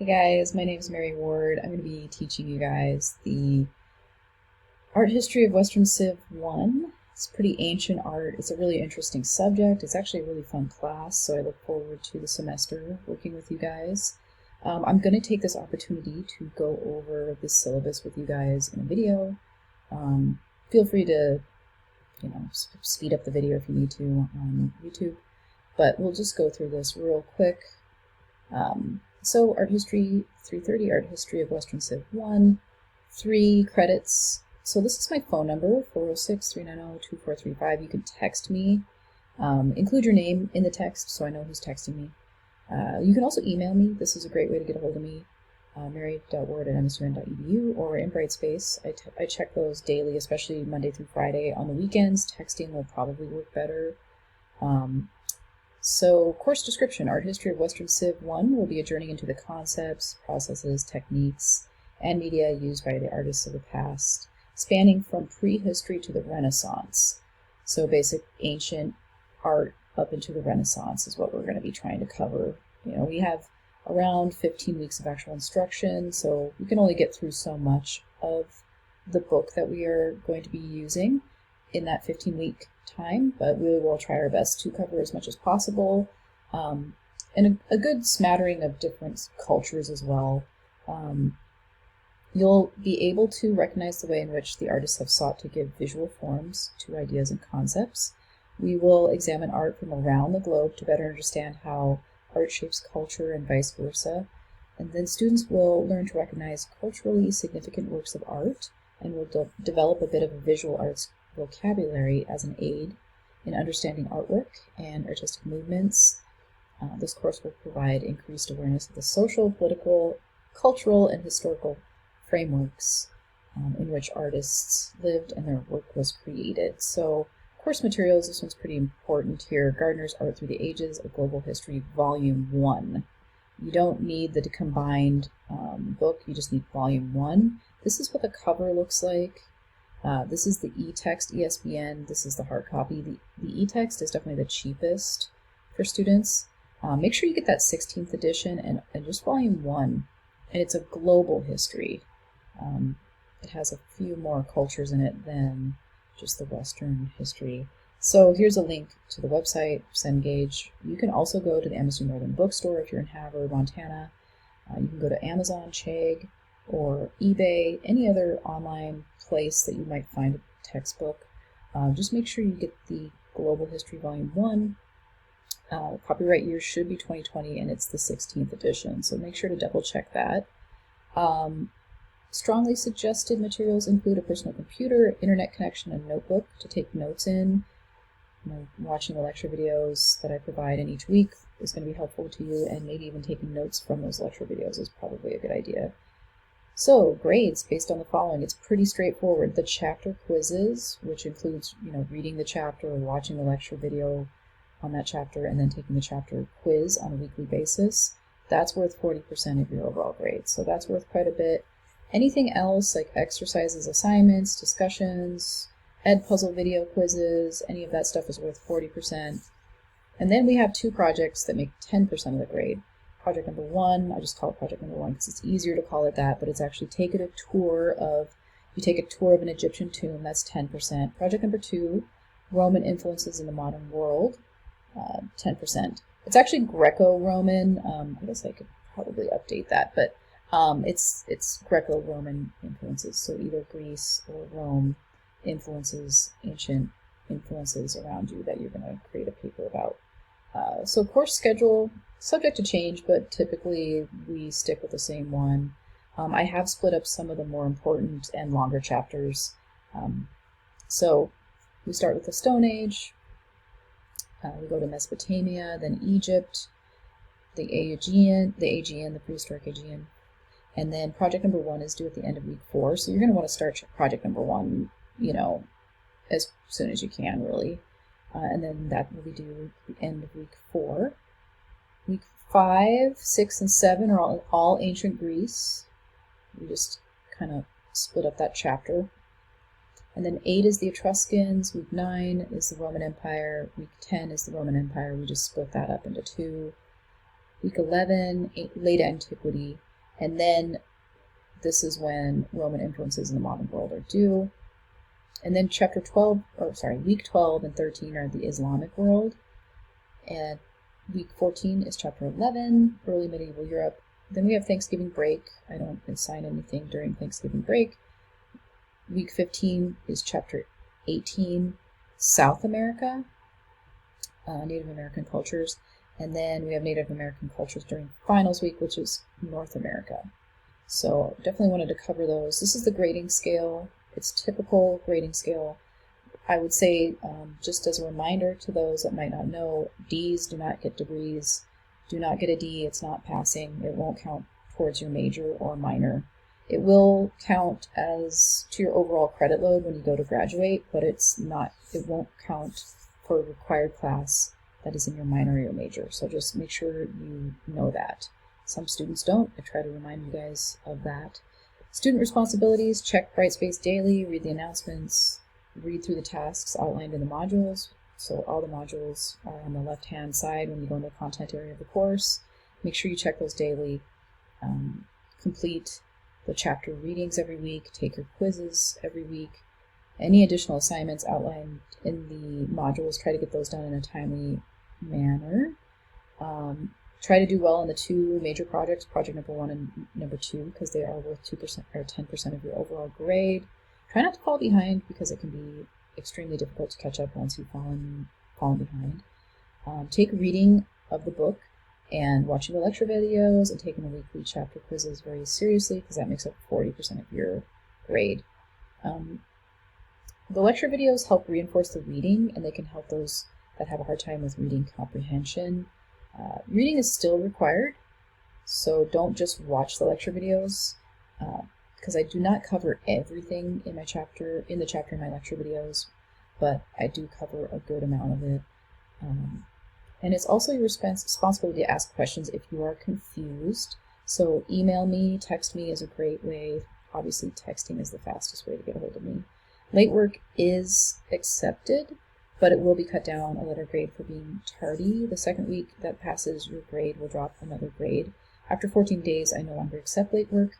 Hey guys, my name is Mary Ward. I'm going to be teaching you guys the art history of Western Civ 1. It's pretty ancient art. It's a really interesting subject. It's actually a really fun class, so I look forward to the semester working with you guys. I'm going to take this opportunity to go over the syllabus with you guys in a video. Feel free to, speed up the video if you need to on YouTube, but we'll just go through this real quick. So Art History 330, Art History of Western Civ 1, 3 credits. So this is my phone number, 406-390-2435. You can text me. Include your name in the text so I know who's texting me. You can also email me. This is a great way to get a hold of me. mary.ward@msun.edu or in Brightspace. I check those daily, especially Monday through Friday. On the weekends, texting will probably work better. So, course description, Art History of Western Civ 1 will be a journey into the concepts, processes, techniques, and media used by the artists of the past, spanning from prehistory to the Renaissance. So basic ancient art up into the Renaissance is what we're going to be trying to cover. We have around 15 weeks of actual instruction, so we can only get through so much of the book that we are going to be using in that 15-week time, but we will try our best to cover as much as possible, and a good smattering of different cultures as well. You'll be able to recognize the way in which the artists have sought to give visual forms to ideas and concepts. We will examine art from around the globe to better understand how art shapes culture and vice versa, and then students will learn to recognize culturally significant works of art and will develop a bit of a visual arts vocabulary as an aid in understanding artwork and artistic movements. This course will provide increased awareness of the social, political, cultural, and historical frameworks in which artists lived and their work was created. So, course materials, this one's pretty important here. Gardner's Art Through the Ages, A Global History, Volume 1. You don't need the combined book, you just need Volume 1. This is what the cover looks like. This is the e-text ESBN. This is the hard copy. The e-text is definitely the cheapest for students. Make sure you get that 16th edition and just volume 1. And it's a global history. It has a few more cultures in it than just the Western history. So here's a link to the website, Cengage. You can also go to the MSU Northern Bookstore if you're in Havre, Montana. You can go to Amazon, Chegg, or eBay, any other online place that you might find a textbook. Just make sure you get the Global History Volume 1. Copyright year should be 2020 and it's the 16th edition, so make sure to double check that. Strongly suggested materials include a personal computer, internet connection, and notebook to take notes in. Watching the lecture videos that I provide in each week is going to be helpful to you, and maybe even taking notes from those lecture videos is probably a good idea. So, grades based on the following. It's pretty straightforward. The chapter quizzes, which includes, reading the chapter or watching the lecture video on that chapter and then taking the chapter quiz on a weekly basis, that's worth 40% of your overall grade. So that's worth quite a bit. Anything else like exercises, assignments, discussions, ed puzzle video quizzes, any of that stuff is worth 40%. And then we have 2 projects that make 10% of the grade. Project number 1, I just call it project number 1 because it's easier to call it that, but it's actually you take a tour of an Egyptian tomb, that's 10%. Project number 2, Roman influences in the modern world, 10%. It's actually Greco-Roman, I guess I could probably update that, but it's Greco-Roman influences, so either Greece or Rome influences, ancient influences around you that you're going to create a paper about. So course schedule, subject to change, but typically we stick with the same one. I have split up some of the more important and longer chapters. So we start with the Stone Age, we go to Mesopotamia, then Egypt, the Aegean, the prehistoric Aegean, and then project number 1 is due at the end of week 4. So you're going to want to start project number 1, as soon as you can, really. And then that will be due at the end of week 4. Week 5, 6, and 7 are all ancient Greece. We just kind of split up that chapter. And then 8 is the Etruscans, week 9 is the Roman Empire, week 10 is the Roman Empire. We just split that up into 2. Week 11, late antiquity, And then this is when Roman influences in the modern world are due. And then week 12 and 13 are the Islamic world. And week 14 is chapter 11, early medieval Europe. Then we have Thanksgiving break. I don't assign anything during Thanksgiving break. Week 15 is chapter 18, South America, Native American cultures. And then we have Native American cultures during finals week, which is North America. So definitely wanted to cover those. This is the grading scale. It's typical grading scale. I would say, just as a reminder to those that might not know, Ds do not get degrees. Do not get a D. It's not passing. It won't count towards your major or minor. It will count as to your overall credit load when you go to graduate, but it won't count for a required class that is in your minor or your major. So just make sure you know that. Some students don't. I try to remind you guys of that. Student responsibilities: check Brightspace daily, read the announcements, read through the tasks outlined in the modules. So all the modules are on the left-hand side when you go into the content area of the course. Make sure you check those daily. Complete the chapter readings every week, take your quizzes every week. Any additional assignments outlined in the modules, try to get those done in a timely manner. Try to do well on the two major projects, project number 1 and number 2, because they are worth 2% or 10% of your overall grade. Try not to fall behind, because it can be extremely difficult to catch up once you've fallen behind. Take reading of the book and watching the lecture videos and taking the weekly chapter quizzes very seriously, because that makes up 40% of your grade. The lecture videos help reinforce the reading, and they can help those that have a hard time with reading comprehension. Reading is still required, so don't just watch the lecture videos, because I do not cover everything in the chapter in my lecture videos, but I do cover a good amount of it. And it's also your responsibility to ask questions if you are confused. So email me, text me is a great way. Obviously, texting is the fastest way to get a hold of me. Late work is accepted, but it will be cut down a letter grade for being tardy. The second week that passes, your grade will drop another grade. After 14 days, I no longer accept late work.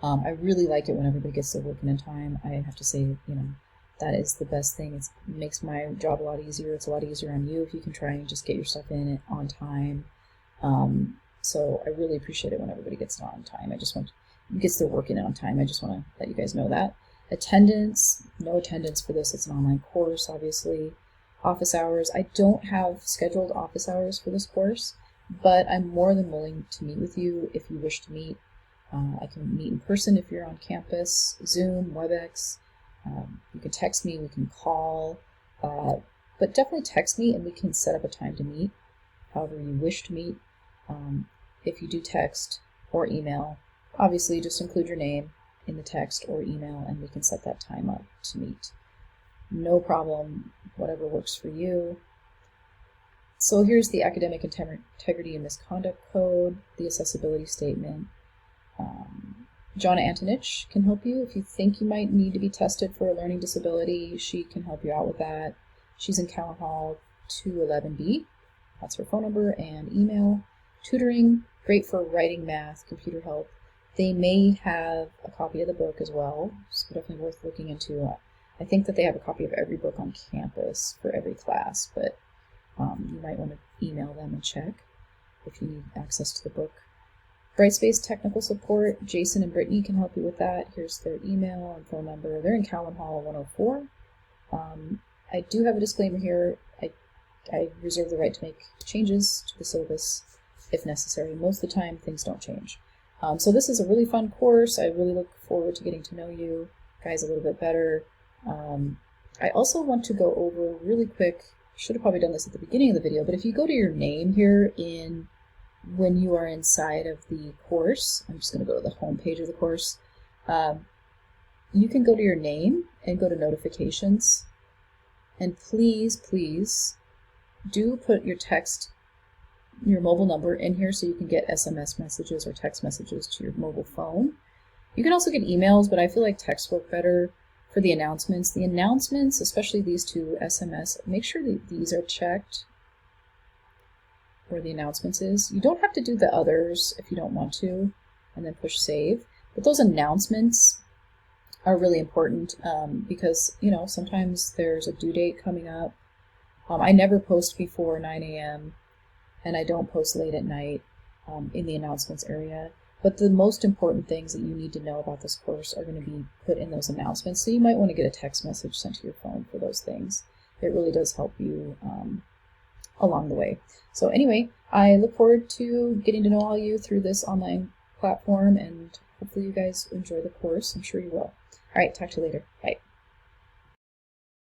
I really like it when everybody gets their work in time. I have to say, that is the best thing. It makes my job a lot easier. It's a lot easier on you if you can try and just get your stuff in on time. So I really appreciate it when everybody gets it on time. Gets their work in on time. I just want to let you guys know that. Attendance, no attendance for this. It's an online course, obviously. Office hours, I don't have scheduled office hours for this course, but I'm more than willing to meet with you if you wish to meet. I can meet in person if you're on campus, Zoom, WebEx. You can text me, we can call, but definitely text me and we can set up a time to meet, however you wish to meet. If you do text or email, obviously just include your name in the text or email and we can set that time up to meet. No problem, whatever works for you. So here's the Academic Integrity and Misconduct Code, the Accessibility Statement. Jonna Antonich can help you if you think you might need to be tested for a learning disability. She can help you out with that. She's in Cowan Hall 211B. That's her phone number and email. Tutoring, great for writing, math, computer help. They may have a copy of the book as well, so definitely worth looking into. I think that they have a copy of every book on campus for every class, but you might want to email them and check if you need access to the book. Brightspace Technical Support, Jason and Brittany can help you with that. Here's their email and phone number. They're in Cowan Hall 104. I do have a disclaimer here. I reserve the right to make changes to the syllabus if necessary. Most of the time, things don't change. So this is a really fun course. I really look forward to getting to know you guys a little bit better. I also want to go over really quick, should have probably done this at the beginning of the video, but if you go to your name here when you are inside of the course, I'm just going to go to the home page of the course, you can go to your name and go to notifications, and please do put your mobile number in here so you can get SMS messages or text messages to your mobile phone. You can also get emails, but I feel like texts work better for the announcements. The announcements, especially these two SMS, make sure that these are checked where the announcements is. You don't have to do the others if you don't want to. and then push save. But those announcements are really important because, you know, sometimes there's a due date coming up. I never post before 9 a.m. and I don't post late at night in the announcements area. But the most important things that you need to know about this course are going to be put in those announcements. So you might want to get a text message sent to your phone for those things. It really does help you along the way. So anyway, I look forward to getting to know all you through this online platform, and hopefully you guys enjoy the course. I'm sure you will. All right, talk to you later. Bye.